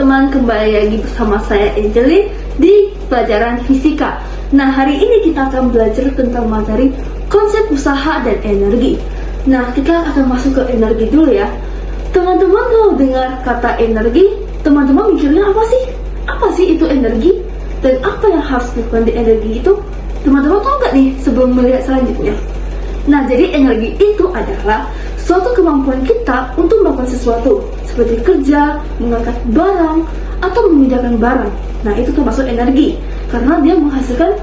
teman-teman, kembali lagi bersama saya Angelin di pelajaran fisika. Nah, hari ini kita akan belajar tentang materi konsep usaha dan energi. Nah, kita akan masuk ke energi dulu ya. Teman-teman kalau dengar kata energi, teman-teman mikirnya apa sih? Apa sih itu energi? Dan apa yang harus dilakukan di energi itu? Teman-teman tahu nggak nih sebelum melihat selanjutnya? Nah, jadi energi itu adalah suatu kemampuan kita untuk melakukan sesuatu, seperti kerja, mengangkat barang, atau memindahkan barang. Nah, itu termasuk energi, karena dia menghasilkan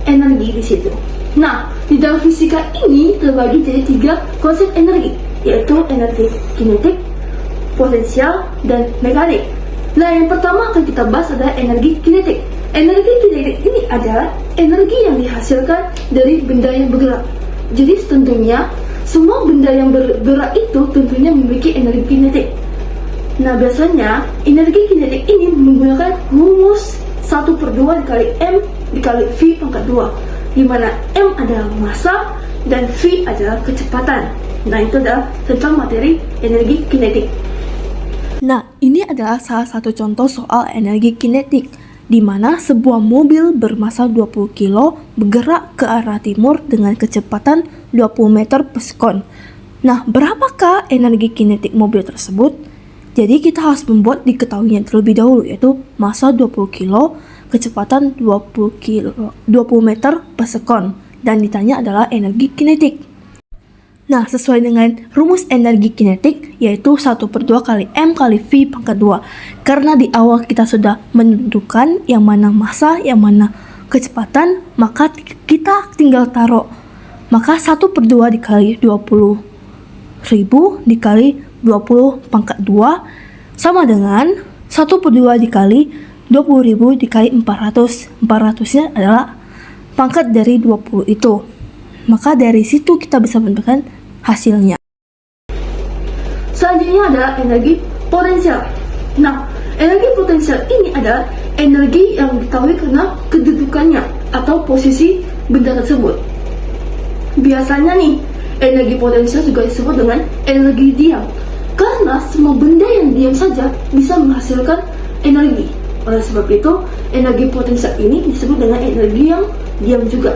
energi di situ. Nah, di dalam fisika ini terbagi jadi 3 konsep energi, yaitu energi kinetik, potensial, dan mekanik. Nah, yang pertama akan kita bahas adalah energi kinetik. Energi kinetik ini adalah energi yang dihasilkan dari benda yang bergerak. Jadi tentunya semua benda yang bergerak itu tentunya memiliki energi kinetik. Nah, biasanya energi kinetik ini menggunakan rumus 1/2 dikali M dikali V pangkat 2, di mana M adalah massa dan V adalah kecepatan. Nah, itu adalah tentang materi energi kinetik. Nah, ini adalah salah satu contoh soal energi kinetik, di mana sebuah mobil bermassa 20 kilo bergerak ke arah timur dengan kecepatan 20 meter per sekon. Nah, berapakah energi kinetik mobil tersebut? Jadi kita harus membuat diketahuinya terlebih dahulu, yaitu massa 20 kilo, kecepatan 20 meter per sekon, dan ditanya adalah energi kinetik. Nah, sesuai dengan rumus energi kinetik, yaitu 1/2 kali M kali V pangkat 2. Karena di awal kita sudah menentukan yang mana massa, yang mana kecepatan, maka kita tinggal taruh. Maka 1/2 dikali 20.000 dikali 20 pangkat 2 sama dengan 1/2 dikali 20.000 dikali 400. 400-nya adalah pangkat dari 20 itu. Maka dari situ kita bisa menentukan hasilnya. Selanjutnya adalah energi potensial. Nah, energi potensial ini adalah energi yang diketahui karena kedudukannya atau posisi benda tersebut. Biasanya nih, energi potensial juga disebut dengan energi diam, karena semua benda yang diam saja bisa menghasilkan energi. Oleh sebab itu, energi potensial ini disebut dengan energi yang diam juga.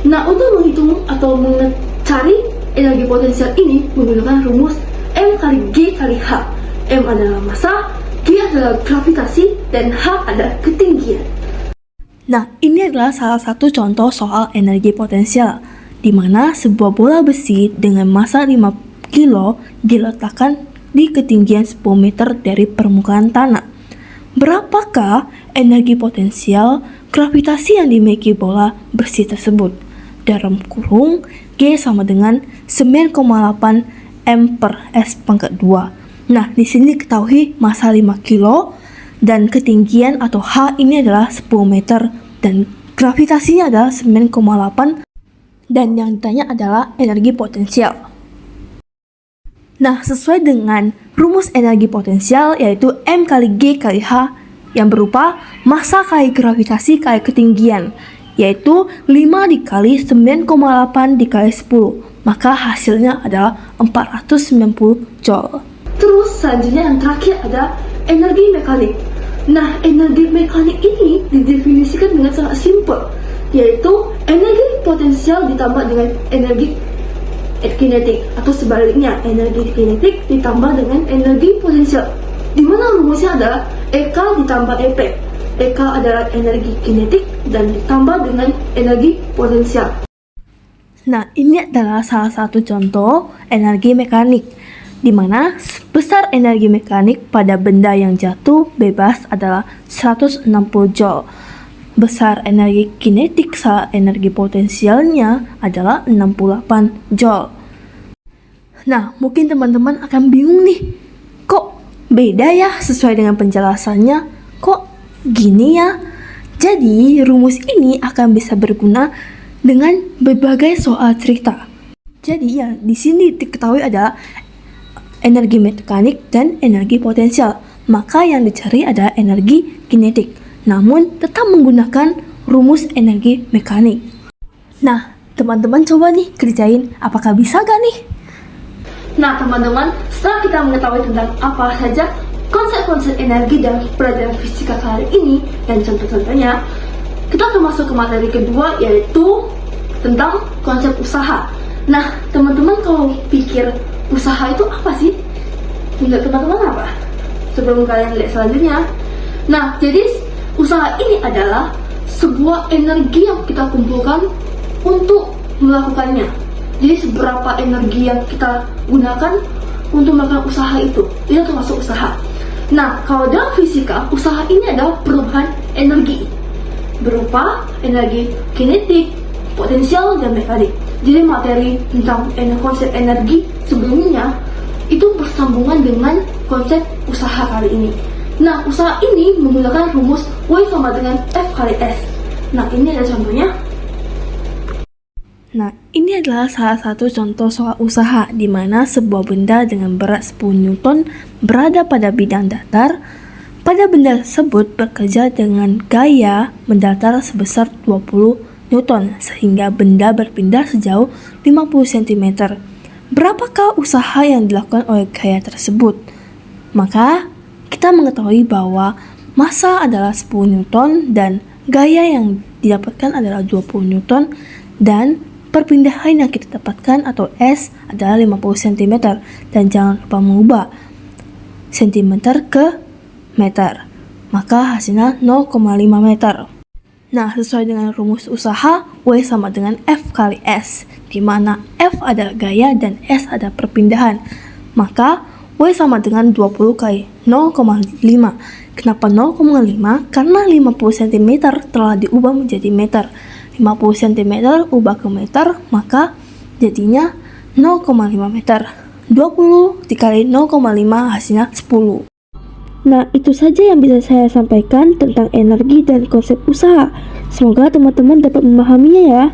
Nah, untuk menghitung atau mencari energi potensial ini menggunakan rumus M kali G kali H. M adalah massa, G adalah gravitasi, dan H adalah ketinggian. Nah, ini adalah salah satu contoh soal energi potensial, di mana sebuah bola besi dengan massa 5 kilo diletakkan di ketinggian 10 meter dari permukaan tanah. Berapakah energi potensial gravitasi yang dimiliki bola besi tersebut? Dalam kurung, G sama dengan 9,8 M per S pangkat 2. Nah, di sini diketahui massa 5 kilo dan ketinggian atau H ini adalah 10 meter dan gravitasinya adalah 9,8, dan yang ditanya adalah energi potensial. Nah, sesuai dengan rumus energi potensial, yaitu M kali G kali H, yang berupa massa kali gravitasi kali ketinggian, yaitu 5 dikali 9,8 dikali 10. Maka hasilnya adalah 490 Joule. Terus selanjutnya yang terakhir ada energi mekanik. Nah, energi mekanik ini didefinisikan dengan sangat simpel, yaitu energi potensial ditambah dengan energi kinetik, atau sebaliknya, energi kinetik ditambah dengan energi potensial, di mana rumusnya adalah EK ditambah EP. EK adalah energi kinetik dan ditambah dengan energi potensial. Nah, ini adalah salah satu contoh energi mekanik, di mana besar energi mekanik pada benda yang jatuh bebas adalah 160 Joule. Besar energi kinetik saat energi potensialnya adalah 68 Joule. Nah, mungkin teman-teman akan bingung nih, kok beda ya sesuai dengan penjelasannya? Kok gini ya? Jadi, rumus ini akan bisa berguna dengan berbagai soal cerita. Jadi ya, di sini diketahui adalah energi mekanik dan energi potensial. Maka yang dicari adalah energi kinetik, namun tetap menggunakan rumus energi mekanik. Nah, teman-teman coba nih kerjain, apakah bisa gak nih? Nah, teman-teman, setelah kita mengetahui tentang apa saja konsep-konsep energi dan pelajaran fisika kali ini dan contoh-contohnya, kita akan masuk ke materi kedua, yaitu tentang konsep usaha. Nah, teman-teman kalau pikir usaha itu apa sih? Menurut teman-teman apa? Sebelum kalian lihat selanjutnya. Nah, jadi usaha ini adalah sebuah energi yang kita kumpulkan untuk melakukannya. Jadi seberapa energi yang kita gunakan untuk melakukan usaha itu termasuk usaha. Nah, kalau dalam fisika, usaha ini adalah perubahan energi berupa energi kinetik, potensial, dan mekanik. Jadi materi tentang konsep energi sebelumnya itu bersambungan dengan konsep usaha kali ini. Nah, usaha ini menggunakan rumus W sama dengan F kali S. Nah, ini ada contohnya. Nah, ini adalah salah satu contoh soal usaha di mana sebuah benda dengan berat 10 Newton berada pada bidang datar. Pada benda tersebut bekerja dengan gaya mendatar sebesar 20 Newton sehingga benda berpindah sejauh 50 cm. Berapakah usaha yang dilakukan oleh gaya tersebut? Maka, kita mengetahui bahwa massa adalah 10 Newton dan gaya yang didapatkan adalah 20 Newton dan perpindahan yang kita dapatkan atau S adalah 50 cm dan jangan lupa mengubah cm ke meter. Maka hasilnya 0,5 meter. Nah, sesuai dengan rumus usaha, W sama dengan F kali S, di mana F adalah gaya dan S adalah perpindahan. Maka W sama dengan 20 kali 0,5. Kenapa 0,5? Karena 50 cm telah diubah menjadi meter. 50 cm ubah ke meter, maka jadinya 0,5 meter. 20 dikali 0,5 hasilnya 10. Nah, itu saja yang bisa saya sampaikan tentang energi dan konsep usaha. Semoga teman-teman dapat memahaminya ya.